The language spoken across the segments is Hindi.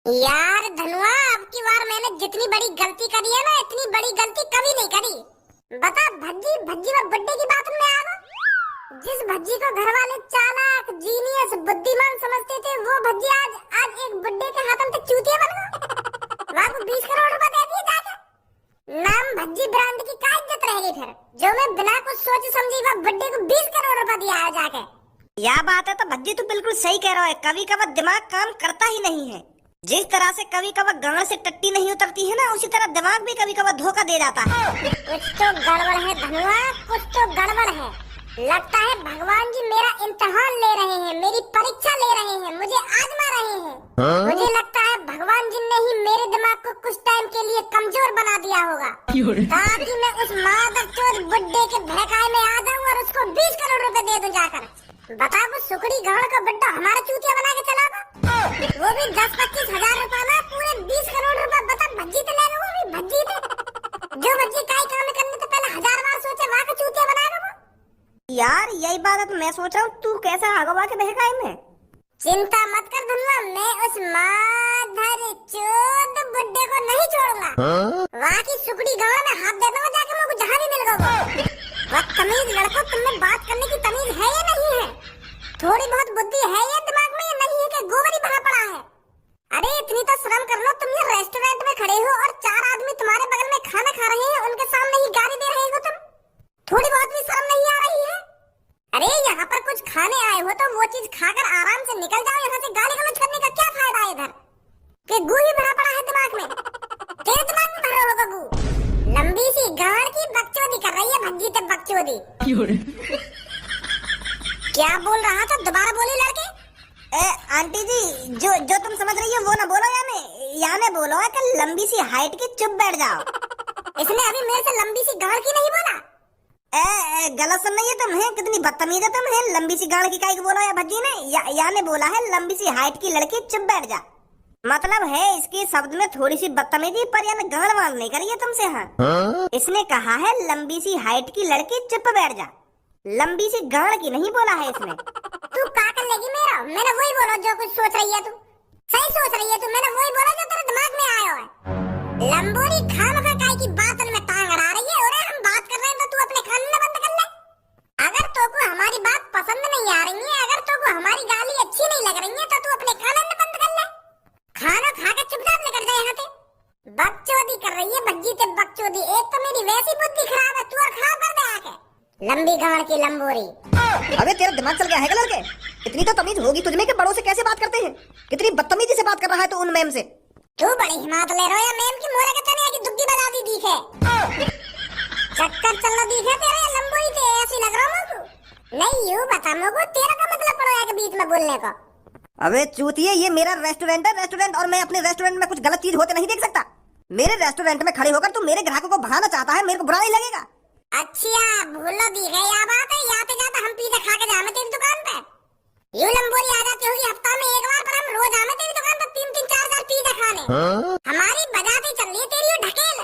यार धनुआ, अब की बार मैंने जितनी बड़ी गलती करी है ना, इतनी बड़ी गलती कभी नहीं करी। बता, भज्जी भज्जी में बर्थडे की बात में आ गया। जिस भज्जी को घर वाले चालाक, जीनियस, बुद्धिमान समझते थे, वो भज्जी आज आज एक बुड्ढे के हाथों तक चूतिया बन गया। वहाँ को 20 करोड़ रुपए दे दिए जाके। नाम भज्जी ब्रांड की क्या इज्जत रहेगी फिर, जो मैं बिना कुछ सोच समझी वह बुड्ढे को 20 करोड़ रुपए दिया है जाके। यह बात है तो भज्जी तू बिल्कुल सही कह रहा है। कभी कभी दिमाग काम करता ही नहीं है। जिस तरह से कभी कभी गांव से टट्टी नहीं उतरती है ना, उसी तरह दिमाग भी कभी कभी धोखा दे जाता है। कुछ तो गड़बड़ है धनुआ, कुछ तो गड़बड़ है। लगता है भगवान जी मेरा इम्तिहान ले रहे हैं, मेरी परीक्षा ले रहे हैं, मुझे आजमा रहे हैं। मुझे लगता है भगवान जी ने ही मेरे दिमाग को कुछ टाइम के लिए कमजोर बना दिया होगा, ताकि मैं उस मादकचोद बुड्ढे के बहकाए में आ जाऊं और उसको 20 करोड़ रुपए दे दूं जाकर। बता, वो सुकड़ी गांव का बुड्ढा हमारा चूतिया बना के चला था, वो भी 10-25 हजार रुपए में पूरे 20 करोड़ रुपए। बता, भज्जी तो ले वो भी भज्जी थे, जो भज्जी काई काम करने तो पहले 1000 बार सोचे, वहाँ का चूतिया बनाएगा वो। यार यही बात है तो मैं सोच रहा हूँ तू कैसा आगवा के बहकाए में। चिंता मत कर धनुआ, मैं उस मादरचोद बुड्ढे को नहीं छोड़ूंगा। वहाँ की सुकड़ी गांव में हाथ दे दूंगा जाके, मुझे जहाँ भी मिल गया वो। बदतमीज लड़कों, तुमने बात करने की तमीज है या नहीं है? थोड़ी बहुत बुद्धि है या दिमाग में, या नहीं है कि गोबर ही भरा पड़ा है? अरे इतनी तो शर्म कर लो, तुम ये रेस्टोरेंट में खड़े हो और 4 आदमी तुम्हारे बगल में खाना खा रहे हैं, उनके सामने ही गाली दे रहे हो तुम। थोड़ी बहुत भी शर्म नहीं आ रही है? अरे यहाँ पर कुछ खाने आए हो तो वो चीज खाकर आराम से निकल जाओ यहाँ से। गाली गलौज करने का क्या फायदा है इधर कि गू ही भरा पड़ा है दिमाग में। तेरे दिमाग में भरा होगा गू। लंबी सी गाड़ की बकचोदी कर रही है भज्जी, तब बकचोदी। क्या बोल रहा था, दोबारा बोली लड़के। आंटी जी, जो तुम समझ रही हो वो ना बोलो, याने बोलो है कि लंबी सी हाइट की, चुप बैठ जाओ। इसने अभी मेरे से लंबी सी गाड़ की नहीं बोला। गलत सुन रही है तुम, है कितनी बदतमीज है तुम। है लंबी सी गाड़ की काई को बोला है भज्जी ने, याने बोला है लंबी सी हाइट की लड़की चुप बैठ जा। मतलब है इसके शब्द में थोड़ी सी बदतमीजी, पर यानी गाड़ वाल नहीं करी है तुमसे। हाँ, इसने कहा है लंबी सी हाइट की लड़की चुप बैठ जा, लंबी सी गाड़ की नहीं बोला है इसने। तू क्या कर लेगी मेरा? मैंने वही बोला जो कुछ सोच रही है तू। सही सोच रही है तू, मैंने वही बोला जो तेरे दिमाग में आया है। लंबोरी खामखा काय की बात में टांग अड़ा रही है। और हम बात कर रहे हैं तो तू अपने कान में बंद कर ले। अगर तो को हमारी बात पसंद नहीं आ रही है, अगर तो को हमारी गाली अच्छी नहीं लग रही है, तो तू अपने कान में बंद कर ले। खाना खा के चुपचाप निकल जा यहाँ से। बकचोदी कर रही है भज्जी ते बकचोदी। एक तो मेरी वैसी बुद्धि खराब है, तू और खराब कर दे आके। लंबी गाड़ की लंबोरी। अबे तेरा दिमाग चल गया है लड़के? इतनी तो तमीज होगी तुझमें कि बड़ों से कैसे बात करते हैं। कितनी बदतमीजी से बात कर रहा है तू उन मैम से। तू बड़ी हिम्मत ले रहा है मैम की मोरे के तने की दुग्गी बजा दी दिखे। चक्कर चलना दिखे तेरे लंबोरी ते, ऐसी लग रहा है तू। नहीं यूं बता मुझको, तेरा का मतलब पड़ा है के बीच में बोलने को। अबे चूतिए, ये मेरा रेस्टोरेंट है, रेस्टोरेंट, और मैं अपने रेस्टोरेंट में कुछ गलत चीज होते नहीं देख सकता। मेरे रेस्टोरेंट में खड़े होकर तू मेरे ग्राहकों को भगाना चाहता है, मेरे को बुरा नहीं लगेगा। अच्छा भूलो दी गई या बात है। यहाँ पे जाता हम पिज्जा खा के जामे तेरी दुकान पे। यू लंबोरी आ जाती होगी हफ्ता में एक बार, पर हम रोज आमे तेरी दुकान पे 3-3, 4-4 पिज्जा खाने। हमारी बजाती चल रही है तेरी ये ढकेल,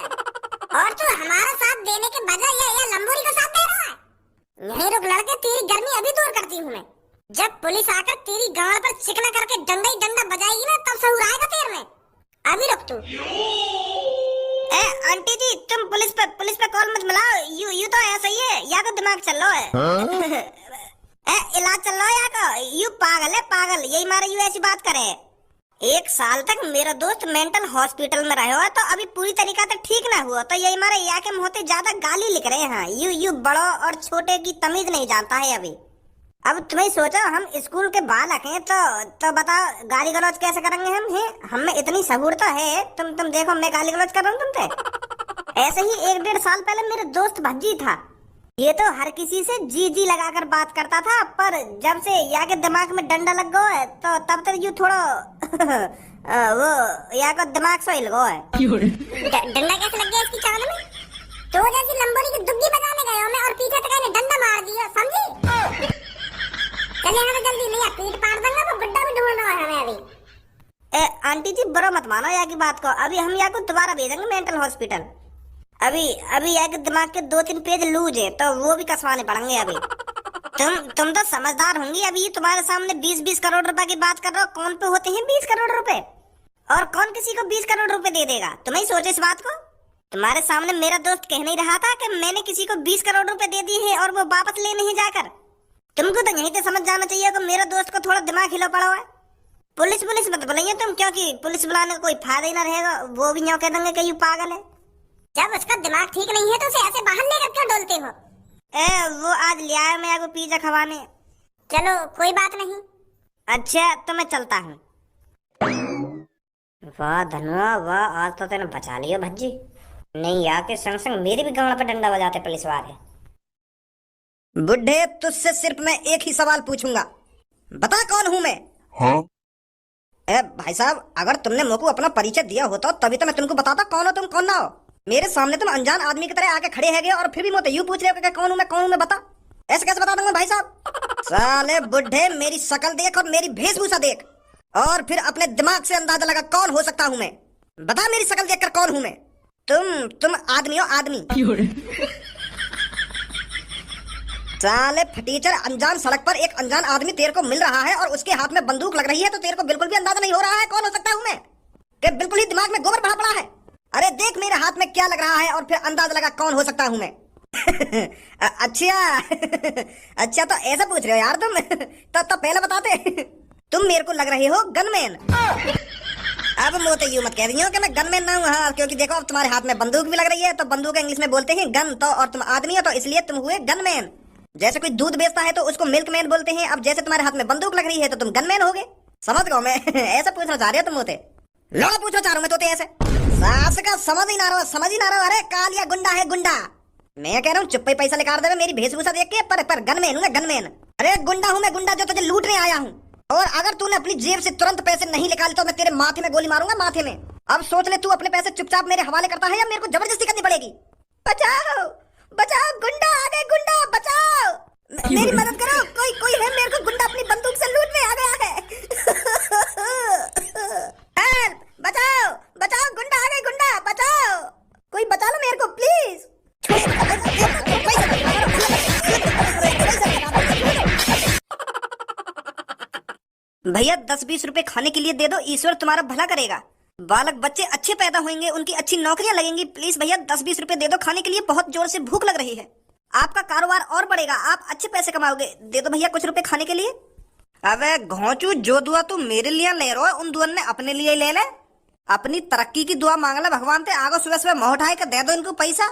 और तू हमारा साथ देने के बजाय ये लंबोरी का साथ दे रहा है। यहीं रुक लड़के, तेरी गर्मी अभी दूर करती हूँ मैं। जब पुलिस आकर तेरी गाड़ पर चिकना करके डंडा ही डंडा बजाएगी ना, तब सहूर आएगा तेरे में। अभी रुक तू। आंटी जी, तुम पुलिस पे कॉल मत मिलाओ। यू तो ऐसा ही है, या तो दिमाग चल रहा है। इलाज चल रहा है या का? यू पागल है, पागल। यही मारे यू ऐसी बात करे। 1 साल तक मेरा दोस्त मेंटल हॉस्पिटल में रहा, तो अभी पूरी तरीका तक ठीक ना हुआ, तो यही मारे या के मुँह से ज्यादा गाली लिख रहे हैं। यू बड़ों और छोटे की तमीज नहीं जानता है अभी। अब तुम्हें सोचो, हम स्कूल के बालक हैं, तो बताओ गाली गलौज कैसे करेंगे हम? हैं हम में इतनी सबूर तो है। तुम देखो, मैं गाली गलौज कर रहा हूँ तुमसे। ऐसे ही 1-1.5 साल पहले मेरे दोस्त भज्जी था, ये तो हर किसी से जी लगाकर बात करता था, पर जब से या के दिमाग में डंडा लग गया है, तो तब तक यू थोड़ा वो या का दिमाग से हिल गया है। डंडा कैसे लग गया इसकी चाल में? तो जैसी लंबोरी की दुग्गी बजाने गया मैं और पीछे तक ने डंडा मार दिया, समझी? चले हमें जल्दी, नहीं पीठ पाड़ दूंगा, वो बुड्ढा भी ढूंढ रहा है हमें अभी। आंटी जी बुरा मत मानो या की बात को। अभी हम या को दोबारा भेजेंगे मेंटल हॉस्पिटल। अभी या के दिमाग के 2-3 पेज लूज है, तो वो भी कसवाने पड़ेंगे अभी। तुम तो समझदार होंगी। अभी तुम्हारे सामने 20-20 करोड़ रुपए की बात कर रहे हो। कौन पे होते हैं 20 करोड़ रुपए? और कौन किसी को 20 करोड़ रुपए दे देगा? तुम ही सोचो इस बात को। तुम्हारे सामने मेरा दोस्त कह नहीं रहा था कि मैंने किसी को 20 करोड़ रुपए दे दिए हैं और वो वापस ले नहीं जाकर। तुमको तो यहीं से समझ जाना चाहिए कि मेरा दोस्त को थोड़ा दिमाग हिला पड़ा हुआ है। पुलिस मत बुलाइए तुम, क्योंकि पुलिस बुलाने का कोई फायदा ही ना रहेगा। वो भी यूं कह देंगे कि यू पागल है। जब उसका दिमाग ठीक नहीं है तो उसे ऐसे बाहर लेकर क्यों डोलते हो? वो आज ले आया मैं आपको पिज्जा खवाने। चलो कोई बात नहीं। अच्छा तो मैं चलता हूँ। वाह धनुआ वाह, आज तो तेने बचा लिया भज्जी। नहीं आके संग संग मेरी भी गांड पे डंडा बजाते पुलिस वाले। बुढ़े तुझसे सिर्फ मैं एक ही सवाल पूछूंगा, बता कौन हूं मैं? हाँ? भाई साहब, अगर तुमने मुझको अपना परिचय दिया होता तभी तो मैं तुमको बताता कौन हो तुम कौन ना हो। मेरे सामने तुम अनजान आदमी की तरह आके खड़े हैगे और फिर भी मुझे यूं पूछ रहे हो कि कौन हूं मैं बता। ऐसे कैसे बता दूंगा भाई साहब? साले बुढ़े, मेरी शक्ल देख और मेरी वेशभूषा देख और फिर अपने दिमाग से अंदाजा लगा कौन हो सकता हूं मैं। बता मेरी शक्ल देखकर कौन हूं मैं। तुम आदमी हो, आदमी। साले फटीचर, अनजान सड़क पर एक अनजान आदमी तेरे को मिल रहा है और उसके हाथ में बंदूक लग रही है तो तेरे को बिल्कुल भी अंदाजा नहीं हो रहा है कौन हो सकता हूं मैं? कि बिल्कुल ही दिमाग में गोबर भरा पड़ा है। अरे देख मेरे हाथ में क्या लग रहा है और फिर अंदाजा लगा कौन हो सकता हूं मैं। अच्छा तो ऐसा पूछ रहे हो यार तुम? तो पहले बताते। तुम मेरे को लग रहे हो गनमैन। अब मोते यूं मत कह रही हो कि मैं गनमैन ना हूँ। हाँ, क्योंकि देखो अब तुम्हारे हाथ में बंदूक भी लग रही है तो बंदूक इंग्लिश में बोलते हैं गन, तो और तुम आदमी हो तो इसलिए तुम हुए गनमैन। जैसे कोई दूध बेचता है तो उसको मिल्कमैन बोलते हैं। अब जैसे तुम्हारे हाथ में बंदूक लग रही है तो तुम गनमैन हो गए। समझ गो मैं। ऐसा पूछना चाह रहे हो तुम मोते? लौड़ा पूछना चाह रहा हूं मैं तोते ऐसे। सास का समझ ही ना रहा। अरे कालिया गुंडा है गुंडा। मैं कह रहा हूँ चुप्पे पैसा निकाल दे मेरी वेशभूषा देख के। पर गनमैन हूँ गनमैन। अरे गुंडा हूँ मैं, गुंडा जो तुझे लूटने आया हूँ। और अगर तूने अपनी जेब से तुरंत पैसे नहीं निकाले तो मैं तेरे माथे में गोली मारूंगा, माथे में। अब सोच ले, तू अपने पैसे चुपचाप मेरे हवाले करता है या मेरे को जबरदस्ती करनी पड़ेगी? बचाओ बचाओ, गुंडा आ गए, गुंडा बचाओ, मेरी मदद करो। कोई है, मेरे को गुंडा अपनी बंदूक से लूटने आ गया है। हेल्प, बचाओ बचाओ, गुंडा आ गए, गुंडा बचाओ, कोई बचा लो मेरे को प्लीज। भैया 10-20 रुपए खाने के लिए दे दो, ईश्वर तुम्हारा भला करेगा। बालक बच्चे अच्छे पैदा होंगे, उनकी अच्छी नौकरियां लगेंगी। प्लीज भैया 10-20 रुपए दे दो खाने के लिए, बहुत जोर से भूख लग रही है। आपका कारोबार और बढ़ेगा, आप अच्छे पैसे कमाओगे। दे दो भैया कुछ रुपए खाने के लिए। अबे घोंचू, जो दुआ तू मेरे लिए ले रहा है उन दुआ ने अपने लिए ले ले। अपनी तरक्की की दुआ मांग ले भगवान से। आगो सुबह सुबह मुंह उठाए के दे दो इनको पैसा।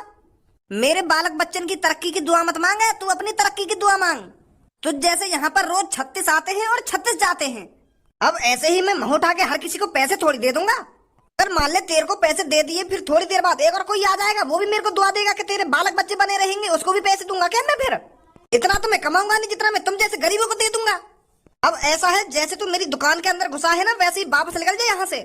मेरे बालक बच्चन की तरक्की की दुआ मत मांगे, तू अपनी तरक्की की दुआ मांग। तुझ जैसे यहाँ पर रोज 36 आते हैं और 36 जाते हैं। अब ऐसे ही मैं मुंह उठा के हर किसी को पैसे थोड़ी दे दूंगा। अगर मान ले तेरे को पैसे दे दिए, फिर थोड़ी देर बाद एक और कोई आ जाएगा, वो भी मेरे को दुआ देगा कि तेरे बालक बच्चे बने रहेंगे, उसको भी पैसे दूंगा क्या मैं? फिर इतना तो मैं कमाऊंगा नहीं जितना मैं तुम जैसे गरीबों को दे दूंगा। अब ऐसा है जैसे तू मेरी दुकान के अंदर घुसा है ना, वैसे ही वापस निकल जाए यहाँ से।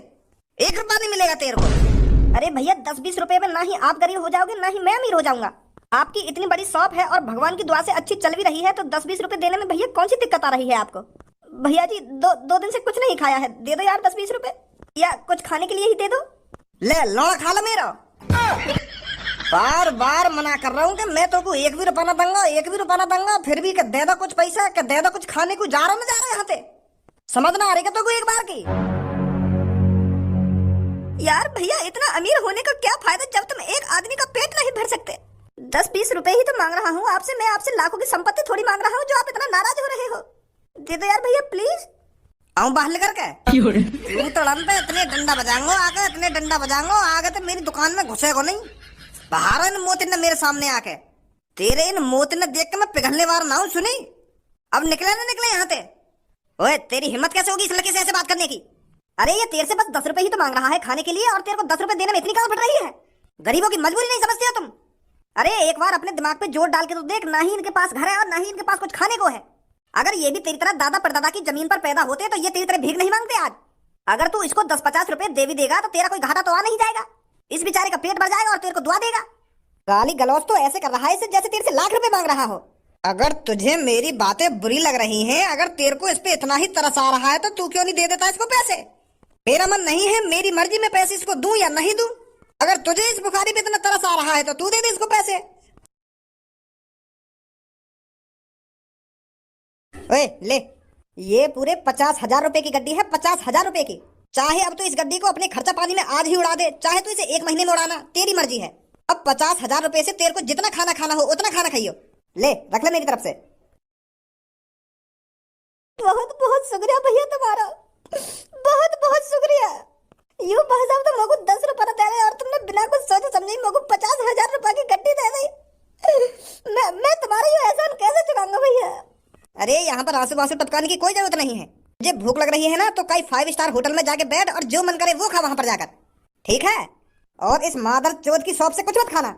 1 रुपया नहीं मिलेगा तेरे को। अरे भैया 10-20 रुपए में ना ही आप गरीब हो जाओगे ना ही मैं अमीर हो जाऊंगा। आपकी इतनी बड़ी शॉप है और भगवान की दुआ से अच्छी चल भी रही है, तो 10-20 रुपए देने में भैया कौन सी दिक्कत आ रही है आपको? भैया जी दो दिन से कुछ नहीं खाया है, दे दो यार 10-20 रुपए, या कुछ खाने के लिए ही दे दो। ले लौड़ा खा लो मेरा। बार बार मना कर रहा हूँ कि मैं तो को 1 भी रुपया ना दूंगा, 1 भी रुपया ना दूंगा, फिर भी दे दो कुछ पैसा, दे दो कुछ खाने को। जा रहा यहाँ से, समझ ना आ रही तो एक बार की। यार भैया इतना अमीर होने का क्या फायदा जब तुम एक आदमी का पेट नहीं भर सकते। 10-20 रुपए ही तो मांग रहा हूँ आपसे, मैं आपसे लाखों की संपत्ति थोड़ी मांग रहा हूँ जो आप इतना नाराज हो रहे हो। दे दो यार भैया प्लीज। आऊं बाहर करके इतने डंडा बजाऊंगा आगे, इतने डंडा बजाऊंगा आगे तो मेरी दुकान में घुसेगो नहीं। बाहर इन मोती ने मेरे सामने आके, तेरे इन मोती ने देख के मैं पिघलने वाला ना हूं। सुनी, अब निकले ना निकले यहाँ से। ओए तेरी हिम्मत कैसे होगी इस लड़के से ऐसे बात करने की? अरे ये तेरे से बस 10 रुपए ही तो मांग रहा है खाने के लिए और तेरे को 10 रुपए देने में इतनी कहाँ फट रही है? गरीबों की मजबूरी नहीं समझते हो तुम? अरे एक बार अपने दिमाग पे जोर डाल के तो देख, ना ही इनके पास घर है और ना ही इनके पास कुछ खाने को है। अगर ये भी तेरी तरह दादा परदादा की जमीन पर पैदा होते तो ये तेरी तरह भीख नहीं मांगते आज। अगर तू इसको 10-50 रुपए दे भी देगा तो तेरा कोई घाटा तो आ नहीं जाएगा। इस बेचारे का पेट भर जाएगा और तेरे को दुआ देगा। गाली गलौज तो ऐसे कर रहा है जैसे तेरे से लाख रुपए मांग रहा हो। अगर तुझे मेरी बातें बुरी लग रही हैं, अगर तेरे को इस पे इतना ही तरस आ रहा है तो तू क्यों नहीं दे देता इसको पैसे? मेरा मन नहीं है, मेरी मर्जी में पैसे इसको दूं या नहीं दूं। अगर तुझे इस बुखारी पे इतना तरस आ रहा है तो तू दे दे इसको पैसे। ओए ले, ये पूरे 50,000 रुपए की गड्डी है, 50,000 रुपए की। चाहे अब तो इस गड्डी को अपने खर्चा पानी में आज ही उड़ा दे, चाहे तो इसे 1 महीने में उड़ाना, तेरी मर्जी है। अब 50,000 रुपए से तेरे को जितना खाना खाना हो उतना खाना खाइयो। ले रख ले मेरी तरफ से। बहुत बहुत शुक्रिया भैया तुम्हारा, बहुत बहुत शुक्रिया। यूं भाई साहब तो मुझको 10 रुपए दे रहे और तुमने बिना कुछ सोचे समझे मुझको 50,000 रुपए की गड्डी दे दी। मैं तुम्हारा ये एहसान कैसे चुकाऊंगा भैया? अरे यहाँ पर आंसू आंसू टपकाने की कोई जरूरत नहीं है। मुझे भूख लग रही है ना तो कई 5 स्टार होटल में जाके बैठ और जो मन करे वो खा वहां पर जाकर, ठीक है? और इस मादर चोद की शॉप से कुछ मत खाना।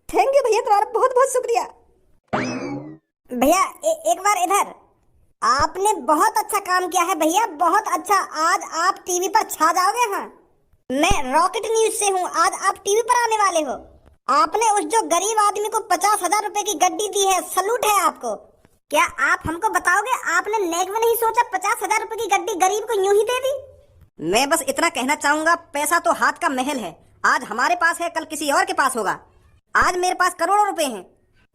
थैंक यू भैया, तुम्हारा बहुत बहुत शुक्रिया। भैया एक बार इधर। आपने बहुत अच्छा काम किया है भैया, बहुत अच्छा। आज आप टीवी पर छा जाओगे। हाँ, मैं रॉकेट न्यूज से हूँ, आज आप टीवी पर आने वाले हो। आपने उस जो गरीब आदमी को 50,000 रुपए की गड्डी दी है, सलूट है आपको। क्या आप हमको बताओगे, आपने नेक में नहीं सोचा 50,000 रुपए की गड्डी गरीब को यूं ही दे दी? मैं बस इतना कहना चाहूंगा, पैसा तो हाथ का महल है। आज हमारे पास है, कल किसी और के पास होगा। आज मेरे पास करोड़ों रुपए हैं,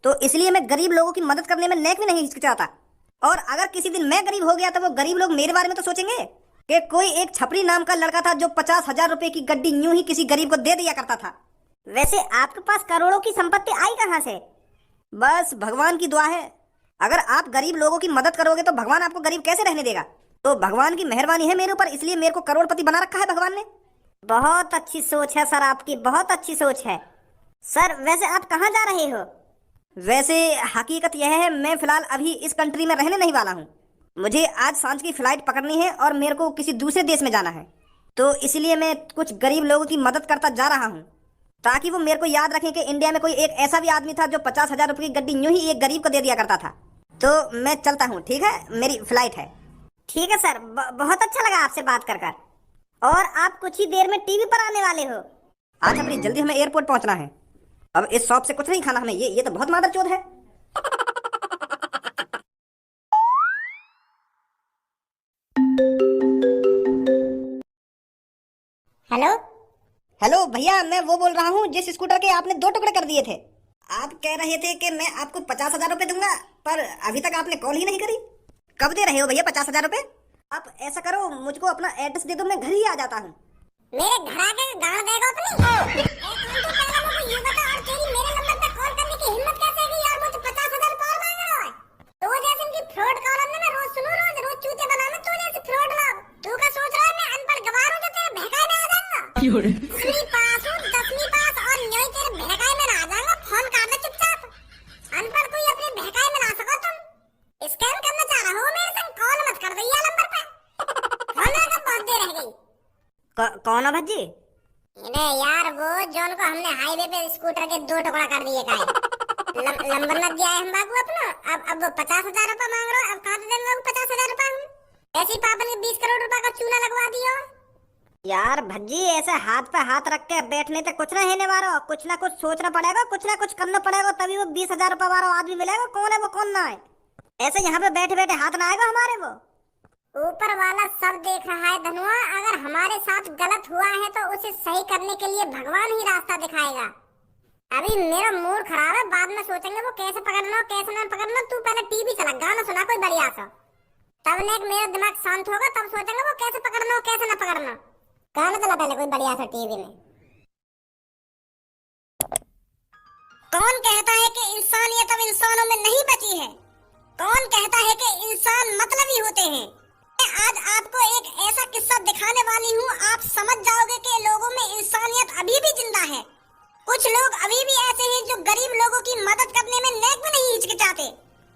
तो इसलिए मैं गरीब लोगों की मदद करने में नेक भी नहीं हिचकिचाता। और अगर किसी दिन मैं गरीब हो गया तो वो गरीब लोग मेरे बारे में तो सोचेंगे कि कोई एक छपरी नाम का लड़का था जो 50,000 रुपए की गड्डी यूं ही किसी गरीब को दे दिया करता था। वैसे आपके पास करोड़ों की संपत्ति आई कहाँ से? बस भगवान की दुआ है। अगर आप गरीब लोगों की मदद करोगे तो भगवान आपको गरीब कैसे रहने देगा? तो भगवान की मेहरबानी है मेरे ऊपर, इसलिए मेरे को करोड़पति बना रखा है भगवान ने। बहुत अच्छी सोच है सर आपकी, बहुत अच्छी सोच है। सर वैसे आप कहाँ जा रहे हो? वैसे हकीकत यह है, मैं फिलहाल अभी इस कंट्री में रहने नहीं वाला हूँ। मुझे आज सांझ की फ्लाइट पकड़नी है और मेरे को किसी दूसरे देश में जाना है, तो इसलिए मैं कुछ गरीब लोगों की मदद करता जा रहा हूँ, ताकि वो मेरे को याद रखें कि इंडिया में कोई एक ऐसा भी आदमी था जो 50,000 रुपए की गड्डी यूं ही एक गरीब को दे दिया करता था। तो मैं चलता हूँ, ठीक है? मेरी फ्लाइट है। ठीक है सर, बहुत अच्छा लगा आपसे बात कर कर। और आप कुछ ही देर में टीवी पर आने वाले हो। आज अपनी जल्दी हमें एयरपोर्ट पहुंचना है। अब इस शॉप से कुछ नहीं खाना हमें, ये तो बहुत मादरचोद है। हेलो हेलो भैया, मैं वो बोल रहा हूँ जिस स्कूटर के आपने 2 टुकड़े कर दिए थे। आप कह रहे थे कि मैं आपको 50,000 रुपए दूंगा, पर अभी तक आपने कॉल ही नहीं करी। कब दे रहे हो भैया 50,000 रुपए? आप ऐसा करो, मुझको अपना एड्रेस दे दो, मैं घर ही आ जाता हूँ। मेरे घर आके गाड़ देगा अपनी? पहले मुझे ये बता, और तेरी मेरे नंबर पे कॉल करने की हिम्मत कैसे हुई यार? मुझे 50,000 कॉल मांग रहा है। तो जैसे इनकी फ्रॉड कॉल मैं रोज सुनूं, रोज चूते बनाना। तू जैसे फ्रॉड लोग, तू क्या सोच रहा है मैं अनपढ़ गवार हूं जो तेरे बहकाए में आ जाऊंगा? 10वीं पास हूं, 10वीं पास, और न्योई तेरे बहकाए में ना आ जाऊंगा। फोन काट दे चुपचाप। अनपढ़ कोई अपने बहकाए में ना सको तुम। स्कैम करना चाह रहा हो मेरे संग? कॉल मत कर भैया नंबर पे। फोन लगा बहुत देर रह गई। कौन है भज्जी? अरे यार वो जॉन को हमने हाईवे पे स्कूटर के 2 टुकड़ा कर दिए का है। लंबर लग गया है हम बाबू अपना। अब वो 50,000 रुपए मांग रहे हो। अब कहाँ से देंगे 50,000 रुपए हम? ऐसी पापा ने 20 करोड़ रुपए का चूना लगवा दियो। यार भज्जी, ऐसे हाथ पे हाथ रख के बैठने तक कुछ ना होने वाला। कुछ ना कुछ सोचना पड़ेगा, कुछ ना कुछ करना पड़ेगा, तभी वो 20,000 रुपए वाला आदमी मिलेगा। कौन है वो, कौन ना है? ऐसे यहाँ पे बैठे बैठे हाथ ना आएगा हमारे। वो ऊपर वाला सब देख रहा है धनुआ। अगर हमारे साथ गलत हुआ है तो उसे सही करने के लिए भगवान ही रास्ता दिखाएगा। अभी मेरा मूड खराब है, बाद में सोचेंगे वो कैसे पकड़ना हो कैसे ना पकड़ना। तू पहले टीवी चला, गाना सुना कोई बढ़िया सा, तब ने मेरा दिमाग शांत होगा, तब सोचेंगे वो कैसे पकड़ना हो कैसे ना पकड़ना। गाना चला पहले कोई बढ़िया सा टीवी में। कौन कहता है कि इंसानियत अब इंसानों में नहीं बची है? कौन कहता है कि इंसान मतलबी होते हैं? मैं आज आपको एक ऐसा किस्सा दिखाने वाली हूँ, आप समझ जाओगे कि लोगों में इंसानियत अभी भी जिंदा है। कुछ लोग अभी भी ऐसे हैं जो गरीब लोगों की मदद करने में नेक भी नहीं हिचकिचाते।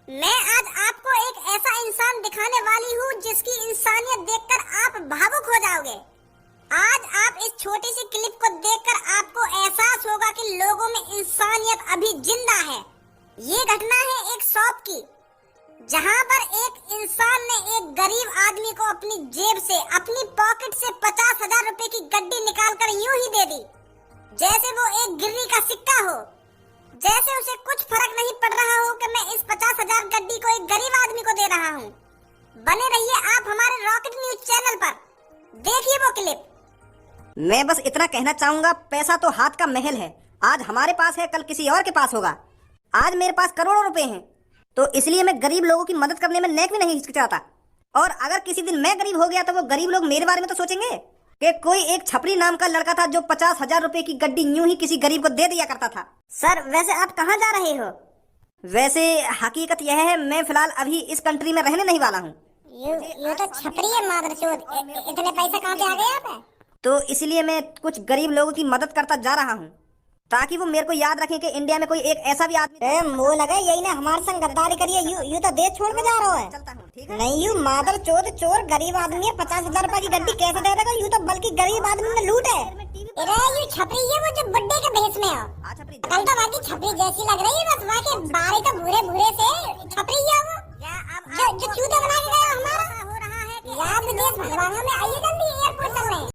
मैं आज आपको एक ऐसा इंसान दिखाने वाली हूँ जिसकी इंसानियत देखकर आप भावुक हो जाओगे। आज आप इस छोटी सी क्लिप को देखकर आपको एहसास होगा कि लोगों में इंसानियत अभी जिंदा है। ये घटना है एक शॉप की, जहां पर एक इंसान ने एक गरीब आदमी को अपनी जेब से, अपनी पॉकेट से 50,000 रुपए की गड्डी निकालकर यूं ही दे दी जैसे वो एक गिर्री का सिक्का हो। जैसे उसे कुछ फर्क नहीं पड़ रहा हो कि मैं इस 50,000 गड्डी को एक गरीब आदमी को दे रहा हूँ। बने रहिए आप हमारे रॉकेट न्यूज चैनल पर, देखिए वो क्लिप। मैं बस इतना कहना चाहूंगा, पैसा तो हाथ का महल है। आज हमारे पास है, कल किसी और के पास होगा। आज मेरे पास करोड़ों रुपए हैं, तो इसलिए मैं गरीब लोगों की मदद करने में नेक भी नहीं हिचकिचाता। और अगर किसी दिन मैं गरीब हो गया तो वो गरीब लोग मेरे बारे में तो सोचेंगे कि कोई एक छपरी नाम का लड़का था जो 50,000 रुपए की गड्डी यूं ही किसी गरीब को दे दिया करता था। सर वैसे आप कहाँ जा रहे हो? वैसे हकीकत यह है मैं फिलहाल अभी इस कंट्री में रहने नहीं वाला हूँ, ये तो छपरी है मादरचोद। इतने पैसे कहाँ से आ गए आप? तो इसलिए मैं कुछ गरीब लोगों की मदद करता जा रहा हूँ ताकि वो मेरे को याद रखें कि इंडिया में कोई एक ऐसा भी आदमी मुंह लगा यही ना हमारे संग गद्दारी करिए। यू तो देश छोड़ के जा रहा है। चलता हूँ, ठीक है? नहीं यू मादर चोद चोर गरीब आदमी है। 50,000 रुपए की गड्डी कैसे दे देगा? यू तो बल्कि गरीब आदमी ने लूट है। अरे ये छपरी है वो जो बुड्ढे के भेष में हो। हाँ, छपरी। कल तो बाकी छपरी जैसी लग रही है, बस वहाँ के बाल तो भूरे भूरे से छपरी है वो जो चूते बना के गया हमारा। यार विदेश भगवान में आइए जल्दी एयरपोर्ट चल रहे हैं।